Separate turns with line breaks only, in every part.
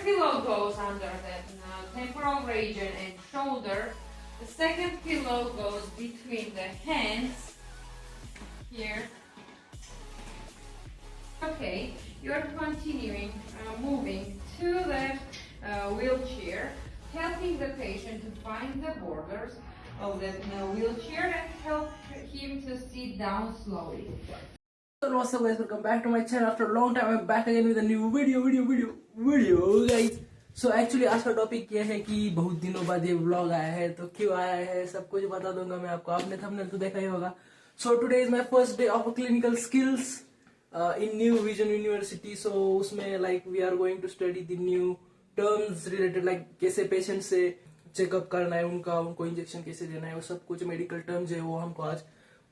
pillow goes under the temporal region and shoulder. The second pillow goes between the hands here. Okay, you're continuing moving to the wheelchair, helping the patient to find the borders of the wheelchair and help him to sit down slowly.
So what's up guys, welcome back to my channel. After a long time I'm back again with a new video guys. So actually आज का topic ये है कि बहुत दिनों बाद ये vlog आया है, तो क्यों आया है सब कुछ बता दूंगा मैं आपको. आपने थंबनेल तो देखा ही होगा. So today is my first day of clinical skills in New Vision University. So उसमें like we are going to study the new terms related like कैसे पेशेंट से चेकअप करना है, उनको इंजेक्शन कैसे देना है, वो सब कुछ मेडिकल टर्म्स है वो हमको आज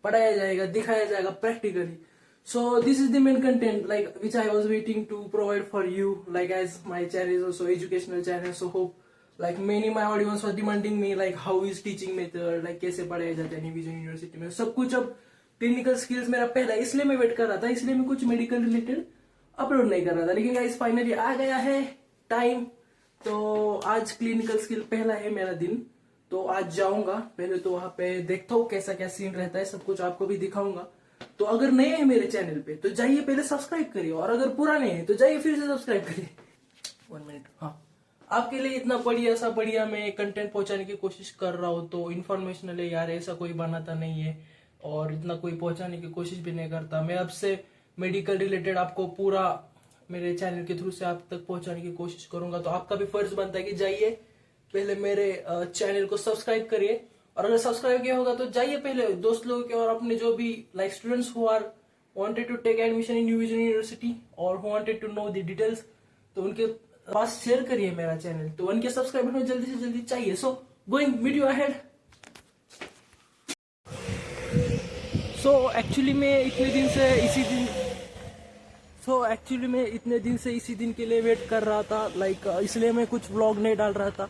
पढ़ाया जाएगा, दिखाया जाएगा practically. So this is the main content like which I was waiting to provide for you, like as my channel is also educational channel. So hope like many my audience was demanding me like how is teaching method, like कैसे पढ़ाया जाता है new vision university में सब कुछ. अब clinical skills मेरा पहला, इसलिए मैं वेट कर रहा था, इसलिए मैं कुछ मेडिकल रिलेटेड अपलोड नहीं कर रहा था. लेकिन गाइस फाइनली आ गया है टाइम. तो आज क्लिनिकल स्किल पहला है मेरा दिन, तो आज जाऊंगा. पहले तो वहां पे देखता हूँ कैसा क्या सीन रहता है, सब कुछ आपको भी दिखाऊंगा. तो अगर नए हैं मेरे चैनल पे तो जाइए पहले सब्सक्राइब करिए, और अगर पुराने हैं तो जाइए फिर से सब्सक्राइब करिए. 1 मिनट. हाँ, आपके लिए इतना बढ़िया मैं कंटेंट पहुंचाने की कोशिश कर रहा हूँ. तो इन्फॉर्मेशनल है यार, ऐसा कोई बनाता नहीं है और इतना कोई पहुंचाने की कोशिश भी नहीं करता. मैं आपसे मेडिकल रिलेटेड आपको पूरा मेरे चैनल के थ्रू से आप तक पहुंचाने की कोशिश करूंगा. तो आपका भी फर्ज बनता है कि जाइए पहले मेरे चैनल को सब्सक्राइब करिए, और अगर सब्सक्राइब किया होगा तो जाइए पहले दोस्त लोगों के और अपने जो भी like students who are wanted to take admission in new vision university और who wanted to know the details, तो उनके पास शेयर करिए मेरा चैनल. तो उनके सब्सक्राइबर में जल्दी से जल्दी चाहिए. So going meet you ahead. So actually मैं इतने दिन से इसी दिन के लिए वेट कर रहा था. लाइक इसलिए मैं कुछ व्लॉग नहीं डाल रहा था,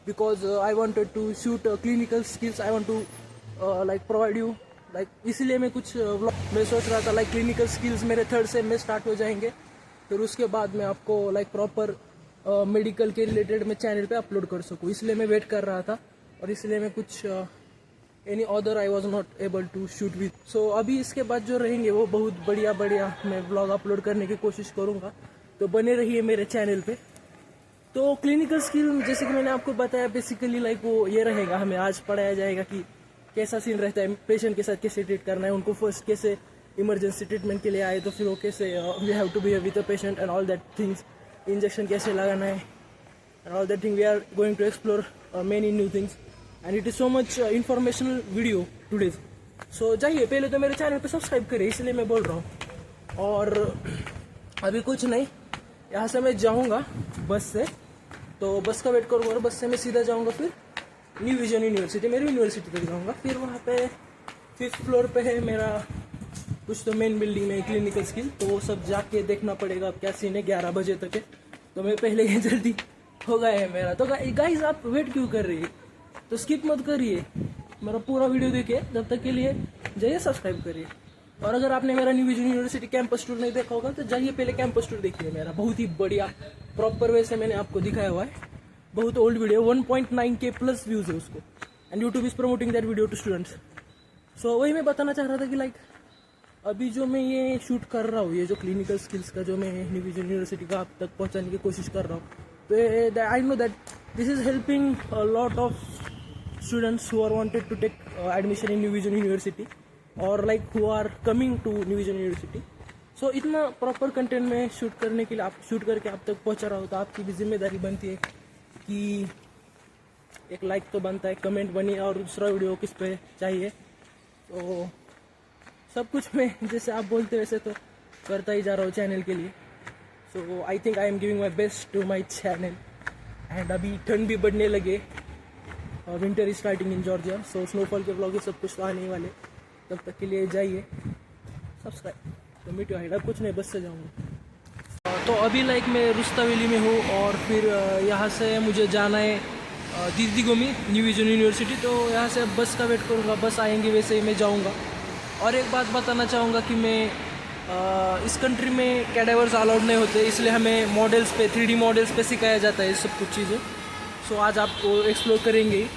because I wanted to shoot clinical skills. I want to like provide you like, इसलिए मैं कुछ व्लॉग मैं सोच रहा था लाइक क्लिनिकल स्किल्स मेरे 3rd सेम में स्टार्ट हो जाएंगे, फिर उसके बाद मैं आपको लाइक प्रॉपर मेडिकल के रिलेटेड मैं चैनल पे अपलोड कर सकूँ. इसलिए मैं वेट कर रहा था, और इसलिए मैं कुछ any other I was not able to shoot with. So अभी इसके बाद जो रहेंगे वो बहुत बढ़िया मैं व्लॉग अपलोड करने की कोशिश करूंगा. तो बने रहिए मेरे चैनल पे. तो क्लिनिकल स्किल जैसे कि मैंने आपको बताया बेसिकली लाइक वो ये रहेगा, हमें आज पढ़ाया जाएगा कि कैसा सीन रहता है, पेशेंट के साथ कैसे ट्रीट करना है, उनको फर्स्ट कैसे इमरजेंसी ट्रीटमेंट के लिए आए तो फिर वो कैसे we have to behave with the patient and all that things, injection कैसे लगाना है and all that thing. We are going to explore many new things and it is so much informational video todays. So जाइए पहले तो मेरे channel पे subscribe करिए, इसलिए मैं बोल रहा हूँ. और अभी कुछ नहीं, यहाँ से मैं जाऊँगा बस से, तो बस का वेट करूँगा और बस से मैं सीधा जाऊँगा फिर न्यू विजन यूनिवर्सिटी, मेरी यूनिवर्सिटी तक जाऊँगा. फिर वहाँ पे 5th फ्लोर पे है मेरा कुछ तो मेन बिल्डिंग में क्लिनिकल स्किल, तो वो सब जाके देखना पड़ेगा अब क्या सीन है. 11 बजे तक है, तो मैं पहले ही जल्दी हो गया है मेरा. तो गाइस आप वेट क्यों कर रही है, तो स्किप मत करिए, मेरा पूरा वीडियो देखिए. जब तक के लिए जाइए सब्सक्राइब करिए. और अगर आपने मेरा new vision university campus tour नहीं देखा होगा तो जाइए पहले कैंपस टूर देखिए मेरा, बहुत ही बढ़िया प्रॉपर वे से मैंने आपको दिखाया हुआ है. बहुत old video, 1.9K plus views है उसको, and YouTube is promoting that video to students. So वही मैं बताना चाह रहा था कि लाइक अभी जो मैं ये शूट कर रहा हूँ, ये जो क्लिनिकल स्किल्स का जो मैं न्यू विजन यूनिवर्सिटी का आप तक पहुँचाने की कोशिश कर रहा हूँ, तो I know that this is helping a lot of students who are wanted to take admission in New Vision University or like who are coming to New Vision University. So इतना प्रॉपर कंटेंट में shoot करने के लिए आप shoot करके आप तक पहुंचा रहा हो, तो आपकी भी जिम्मेदारी बनती है कि एक लाइक तो बनता है, कमेंट बनिए, और दूसरा वीडियो किस पे चाहिए. तो सब कुछ मैं जैसे आप बोलते वैसे तो करता ही जा रहा हूँ चैनल के लिए. So I think I am giving my best to my channel. And अभी ठंड भी बढ़ने लगे, winter is starting in Georgia, so snowfall के ब्लॉग सब कुछ तो आने वाले. तब तक के लिए जाइए सब्सक्राइब. तो मीट यू हाइड. अब कुछ नहीं, बस से जाऊँगा. तो अभी लाइक मैं रुस्ता वैली में हूँ, और फिर यहाँ से मुझे जाना है दीदीगोमी न्यू विजन यूनिवर्सिटी. तो यहाँ से बस का वेट करूँगा, बस आएंगे वैसे ही मैं जाऊँगा. और एक बात बताना चाहूँगा कि मैं इस कंट्री में कैडेवर्स अलाउड नहीं होते, इसलिए हमें मॉडल्स पे 3D मॉडल्स पे सिखाया जाता है ये सब कुछ चीज़ें. सो आज आपको एक्सप्लोर करेंगे.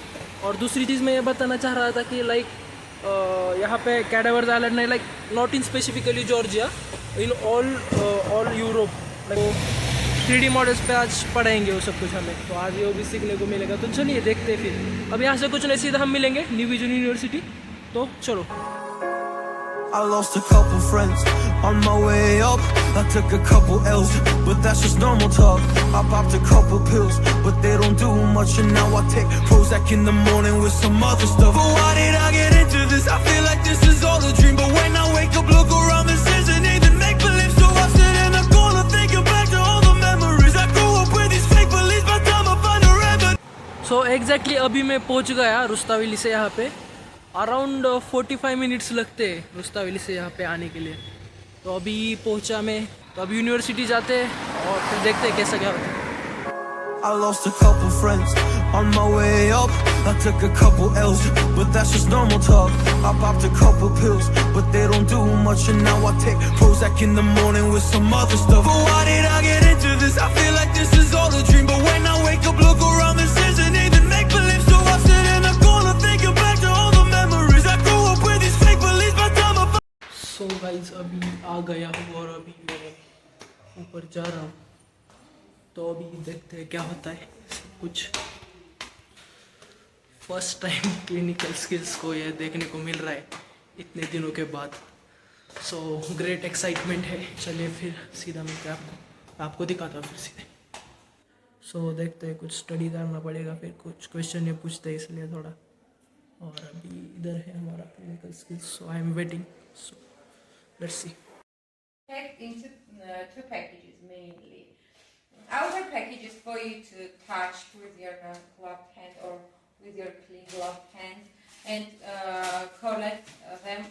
और दूसरी चीज़ मैं ये बताना चाह रहा था कि लाइक यहाँ पे कैडेवर्स अलाउड नहीं, like not in specifically Georgia, in all Europe. Like 3D models पे आज पढ़ाएंगे वो सब कुछ हमें, तो आज ये भी सीखने को मिलेगा. तो चलिए देखते हैं फिर. अब यहाँ से कुछ नहीं, सीधा हम मिलेंगे न्यू विजन यूनिवर्सिटी. तो चलो.
I lost a couple friends on my way up. I took a couple L's, but that's just normal talk. I popped a couple pills, but they don't do much. And now I take Prozac in the morning with some other stuff. But why did I get into this? I feel like this is all a dream. But when I wake up, look around, this isn't even make-believe. So I sit in a corner thinking back to all the memories. I grew up with these fake beliefs, by the time I find a remedy.
So exactly अभी मैं पहुँच गया रुस्तावेली से. यहाँ पे around 45 minutes लगते हैं रुस्तावेली से यहाँ पे आने के लिए. तो अभी पहुँचा मैं, तो अभी यूनिवर्सिटी जाते हैं और फिर देखते हैं कैसा क्या होता है.
I lost a couple friends on my way up. I took a couple L's, but that's just normal talk. I popped a couple pills, but they don't do much. And now I take Prozac in the morning with some other stuff. But why did I get into this? I feel like this is all a dream. But when I wake up, look around, this isn't even make-believe. So I sit in a corner thinking back to all the memories. I grew up with these fake beliefs, by the time I
so guys अभी आ गया हूँ और अभी मैं ऊपर जा रहा हूँ. तो अभी देखते हैं क्या होता है सब कुछ. फर्स्ट टाइम क्लिनिकल स्किल्स को ये देखने को मिल रहा है इतने दिनों के बाद. सो ग्रेट एक्साइटमेंट है. चलिए फिर सीधा मिलते हैं आपको दिखाता हूँ फिर सीधे. सो देखते हैं, कुछ स्टडी करना पड़ेगा, फिर कुछ क्वेश्चन ये पूछते हैं इसलिए थोड़ा. और अभी इधर है हमारा clinical skills. So I am waiting. So let's see.
Packed into two packages mainly. Outer packages for you to touch with your gloved hand or with your clean gloved hand and collect them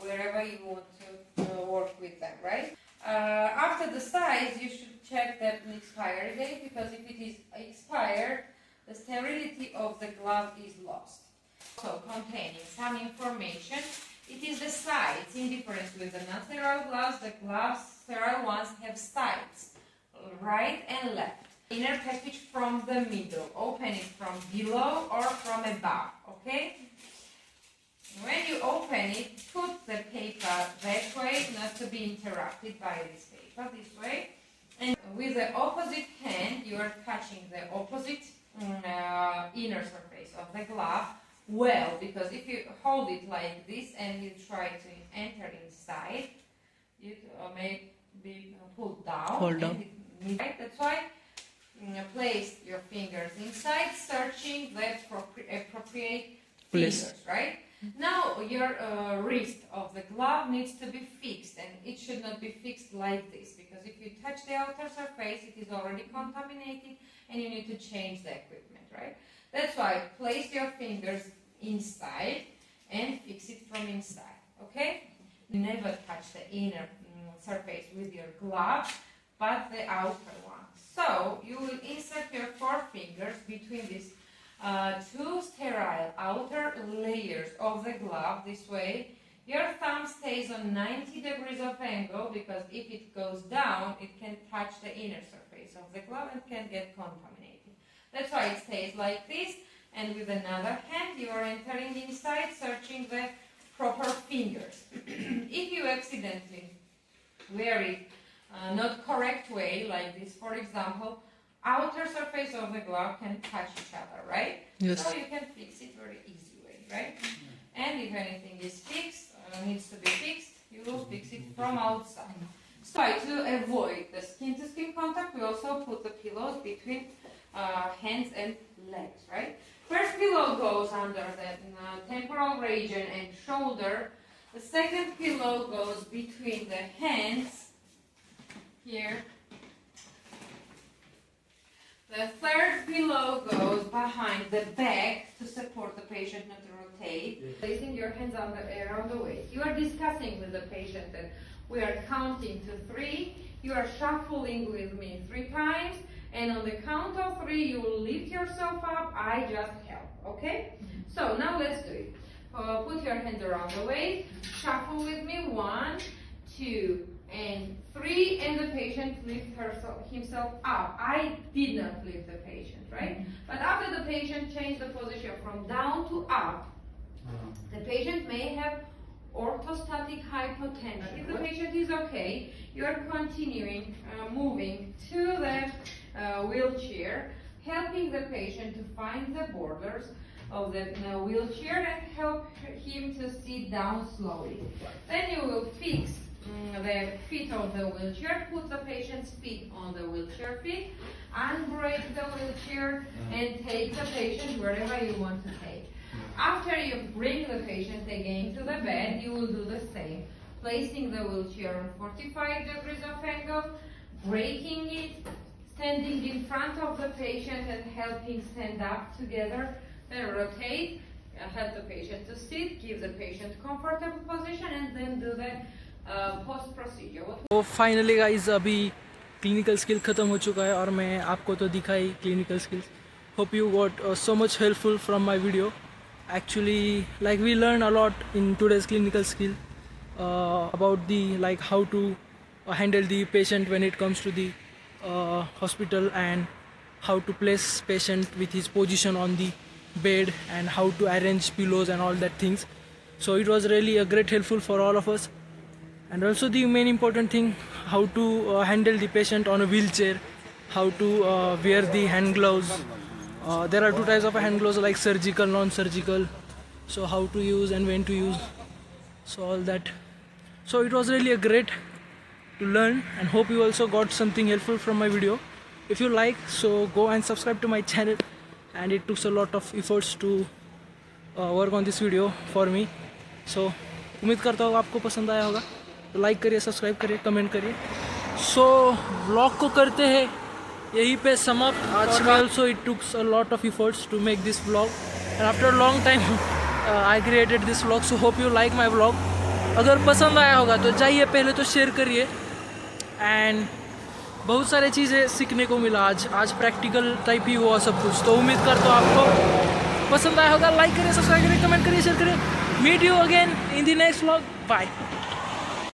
wherever you want to work with them, right? After the size, you should check that expiry date, because if it is expired, the sterility of the glove is lost. So containing some information. It is the sides. In difference with the non-sterile gloves, the gloves, sterile ones, have sides, right and left. Inner package from the middle. Open it from below or from above, okay? When you open it, put the paper that way, not to be interrupted by this paper, this way. And with the opposite hand, you are touching the opposite inner surface of the glove. Well, because if you hold it like this and you try to enter inside, it may be pulled down.
Hold down.
Right? That's why place your fingers inside, searching the appropriate
Place.
fingers, right? Now your wrist of the glove needs to be fixed, and it should not be fixed like this, because if you touch the outer surface, it is already contaminated and you need to change the equipment, right? That's why place your fingers inside and fix it from inside, okay? Never touch the inner surface with your glove, but the outer one. So you will insert your forefingers between these two sterile outer layers of the glove this way. Your thumb stays on 90 degrees of angle, because if it goes down, it can touch the inner surface of the glove and can get contaminated. That's why it stays like this, and with another hand you are entering inside, searching the proper fingers. If you accidentally wear it not correct way, like this, for example, outer surface of the glove can touch each other, right?
Yes.
So you can fix it very easy way, right? And if anything is fixed, needs to be fixed, you will fix it from outside. So to avoid the skin-to-skin contact, we also put the pillows between hands and legs, right? First pillow goes under the temporal region and shoulder. The second pillow goes between the hands here. The third pillow goes behind the back to support the patient not to rotate. Placing your hands around the waist. You are discussing with the patient that we are counting to 3. You are shuffling with me 3 times. And on the count of 3, you will lift yourself up. I just help, okay? So now let's do it. Put your hands around the waist. Shuffle with me. 1, 2, and 3, and the patient lifts himself up. I did not lift the patient, right? But after the patient changed the position from down to up, the patient may have orthostatic hypotension. If the patient is okay, you are continuing moving to the wheelchair, helping the patient to find the borders of the wheelchair and help him to sit down slowly. Then you will fix the feet of the wheelchair, put the patient's feet on the wheelchair feet, unbrake the wheelchair, and take the patient wherever you want to take. After you bring the patient again to the bed, you will do the same, placing the wheelchair on 45 degrees of angle, braking it, standing in front of the patient and helping stand up together, then rotate, help the patient to sit, give the patient comfortable position, and then do the post procedure.
तो finally guys अभी clinical skill ख़त्म हो चुका है और मैं आपको तो दिखाई clinical skills. Hope you got so much helpful from my video. Actually, like we learn a lot in today's clinical skill about the like how to handle the patient when it comes to the hospital, and how to place patient with his position on the bed, and how to arrange pillows and all that things. So it was really a great helpful for all of us. And also the main important thing, how to handle the patient on a wheelchair, how to wear the hand gloves. There are two types of hand gloves, like surgical, non-surgical. So how to use and when to use. So all that. So it was really a great to learn, and hope you also got something helpful from my video. If you like, so go and subscribe to my channel. And it took a lot of efforts to work on this video for me. So उम्मीद करता हूँ आपको पसंद आया होगा. तो like करिए, subscribe करिए, कमेंट करिए. सो व्लॉग को करते हैं यहीं पे समाप्त. आज का also it took a lot of efforts to make this vlog, and after a long time I created this vlog. So hope you like my vlog. अगर पसंद आया होगा तो जाइए पहले तो शेयर करिए. एंड बहुत सारे चीज़ें सीखने को मिला आज प्रैक्टिकल टाइप ही हुआ सब कुछ. तो उम्मीद करता हूँ आपको पसंद आया होगा. लाइक करिए, सब्सक्राइब करिए, कमेंट करिए, शेयर करिए. Meet you again in the next vlog. Bye.